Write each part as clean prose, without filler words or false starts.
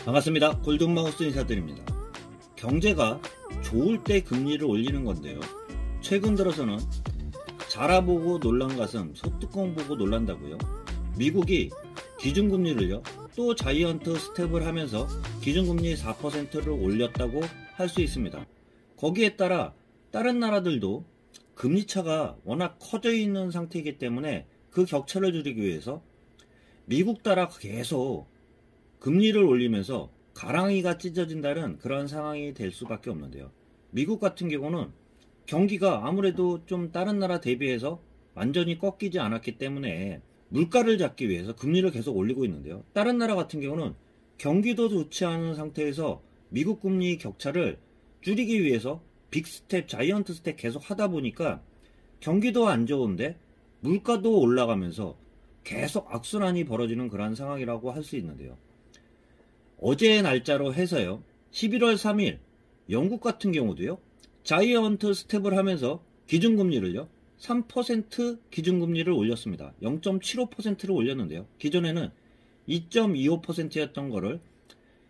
반갑습니다. 골든마우스 인사드립니다. 경제가 좋을 때 금리를 올리는 건데요. 최근 들어서는 자라보고 놀란 가슴 소뚜껑 보고 놀란다고요. 미국이 기준금리를요 또 자이언트 스텝을 하면서 기준금리 4%를 올렸다고 할 수 있습니다. 거기에 따라 다른 나라들도 금리차가 워낙 커져 있는 상태이기 때문에 그 격차를 줄이기 위해서 미국 따라 계속 금리를 올리면서 가랑이가 찢어진다는 그런 상황이 될 수밖에 없는데요. 미국 같은 경우는 경기가 아무래도 좀 다른 나라 대비해서 완전히 꺾이지 않았기 때문에 물가를 잡기 위해서 금리를 계속 올리고 있는데요. 다른 나라 같은 경우는 경기도 좋지 않은 상태에서 미국 금리 격차를 줄이기 위해서 빅스텝, 자이언트 스텝 계속 하다 보니까 경기도 안 좋은데 물가도 올라가면서 계속 악순환이 벌어지는 그런 상황이라고 할 수 있는데요. 어제 날짜로 해서요. 11월 3일 영국 같은 경우도요. 자이언트 스텝을 하면서 기준금리를요. 3% 기준금리를 올렸습니다. 0.75%를 올렸는데요. 기존에는 2.25%였던 거를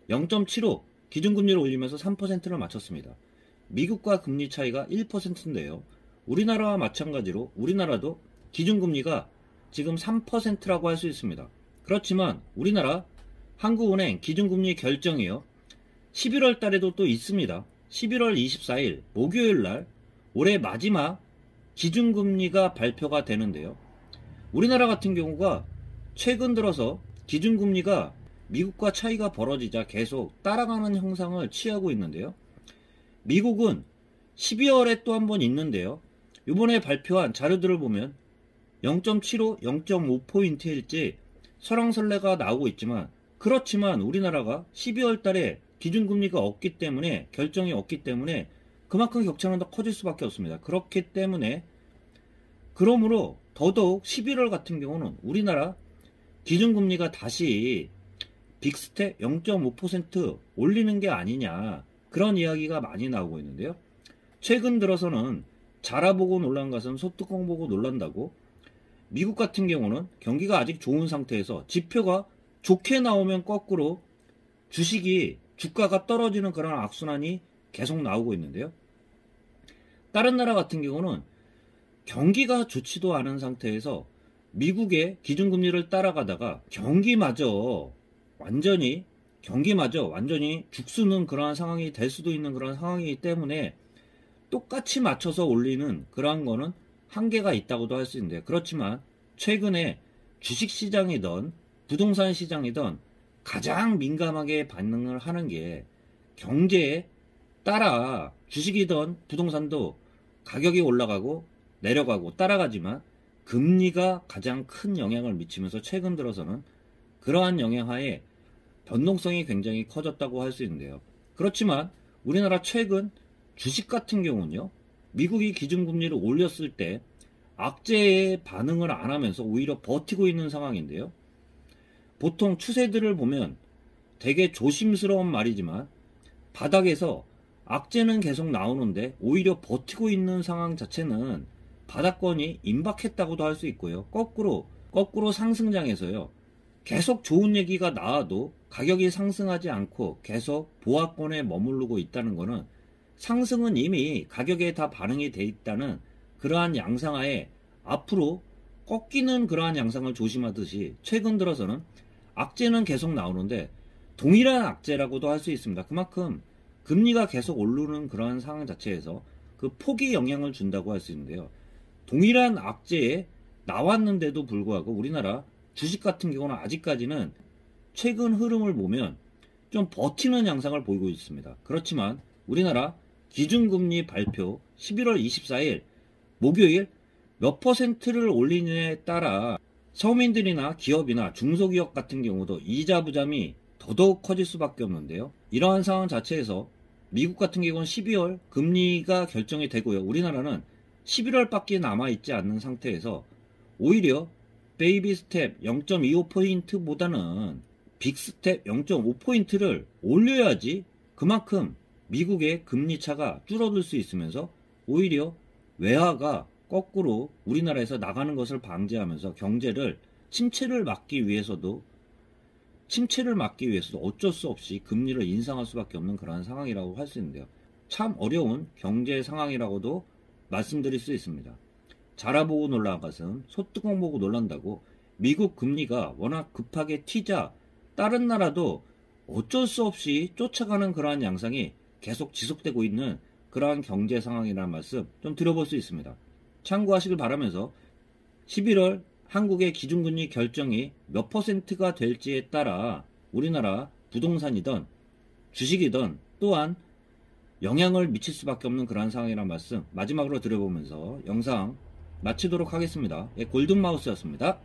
0.75 기준금리를 올리면서 3%를 맞췄습니다. 미국과 금리 차이가 1%인데요. 우리나라와 마찬가지로 우리나라도 기준금리가 지금 3%라고 할 수 있습니다. 그렇지만 우리나라 한국은행 기준금리 결정이요. 11월 달에도 또 있습니다. 11월 24일 목요일 날 올해 마지막 기준금리가 발표가 되는데요. 우리나라 같은 경우가 최근 들어서 기준금리가 미국과 차이가 벌어지자 계속 따라가는 형상을 취하고 있는데요. 미국은 12월에 또 한 번 있는데요. 이번에 발표한 자료들을 보면 0.75, 0.5포인트일지 설왕설래가 나오고 있지만 그렇지만 우리나라가 12월 달에 기준금리가 없기 때문에 결정이 없기 때문에 그만큼 격차는 더 커질 수밖에 없습니다. 그렇기 때문에 그러므로 더더욱 11월 같은 경우는 우리나라 기준금리가 다시 빅스텝 0.5% 올리는 게 아니냐 그런 이야기가 많이 나오고 있는데요. 최근 들어서는 자라보고 놀란 것은 소뚜껑 보고 놀란다고 미국 같은 경우는 경기가 아직 좋은 상태에서 지표가 좋게 나오면 거꾸로 주가가 떨어지는 그런 악순환이 계속 나오고 있는데요. 다른 나라 같은 경우는 경기가 좋지도 않은 상태에서 미국의 기준금리를 따라가다가 경기마저 완전히 죽쓰는 그러한 상황이 될 수도 있는 그런 상황이기 때문에 똑같이 맞춰서 올리는 그러한 거는 한계가 있다고도 할 수 있는데 그렇지만 최근에 주식시장이든 부동산 시장이든 가장 민감하게 반응을 하는 게 경제에 따라 주식이든 부동산도 가격이 올라가고 내려가고 따라가지만 금리가 가장 큰 영향을 미치면서 최근 들어서는 그러한 영향하에 변동성이 굉장히 커졌다고 할 수 있는데요. 그렇지만 우리나라 최근 주식 같은 경우는요. 미국이 기준금리를 올렸을 때 악재에 반응을 안 하면서 오히려 버티고 있는 상황인데요. 보통 추세들을 보면 되게 조심스러운 말이지만 바닥에서 악재는 계속 나오는데 오히려 버티고 있는 상황 자체는 바닥권이 임박했다고도 할 수 있고요. 거꾸로 상승장에서요. 계속 좋은 얘기가 나와도 가격이 상승하지 않고 계속 보합권에 머무르고 있다는 것은 상승은 이미 가격에 다 반응이 돼 있다는 그러한 양상하에 앞으로 꺾이는 그러한 양상을 조심하듯이 최근 들어서는 악재는 계속 나오는데 동일한 악재라고도 할 수 있습니다. 그만큼 금리가 계속 오르는 그러한 상황 자체에서 그 폭이 영향을 준다고 할 수 있는데요. 동일한 악재에 나왔는데도 불구하고 우리나라 주식 같은 경우는 아직까지는 최근 흐름을 보면 좀 버티는 양상을 보이고 있습니다. 그렇지만 우리나라 기준금리 발표 11월 24일 목요일 몇 퍼센트를 올리느냐에 따라 서민들이나 기업이나 중소기업 같은 경우도 이자 부담이 더더욱 커질 수밖에 없는데요. 이러한 상황 자체에서 미국 같은 경우는 12월 금리가 결정이 되고요. 우리나라는 11월밖에 남아있지 않는 상태에서 오히려 베이비 스텝 0.25포인트보다는 빅 스텝 0.5포인트를 올려야지 그만큼 미국의 금리 차가 줄어들 수 있으면서 오히려 외화가 거꾸로 우리나라에서 나가는 것을 방지하면서 경제를 침체를 막기 위해서도 침체를 막기 위해서도 어쩔 수 없이 금리를 인상할 수밖에 없는 그러한 상황이라고 할 수 있는데요. 참 어려운 경제 상황이라고도 말씀드릴 수 있습니다. 자라보고 놀란 것은 소뚜껑 보고 놀란다고 미국 금리가 워낙 급하게 튀자 다른 나라도 어쩔 수 없이 쫓아가는 그러한 양상이 계속 지속되고 있는 그러한 경제 상황이라는 말씀 좀 드려볼 수 있습니다. 참고하시길 바라면서 11월 한국의 기준금리 결정이 몇 %가 될지에 따라 우리나라 부동산이든 주식이든 또한 영향을 미칠 수밖에 없는 그러한 상황이라는 말씀 마지막으로 드려보면서 영상 마치도록 하겠습니다. 골든마우스였습니다.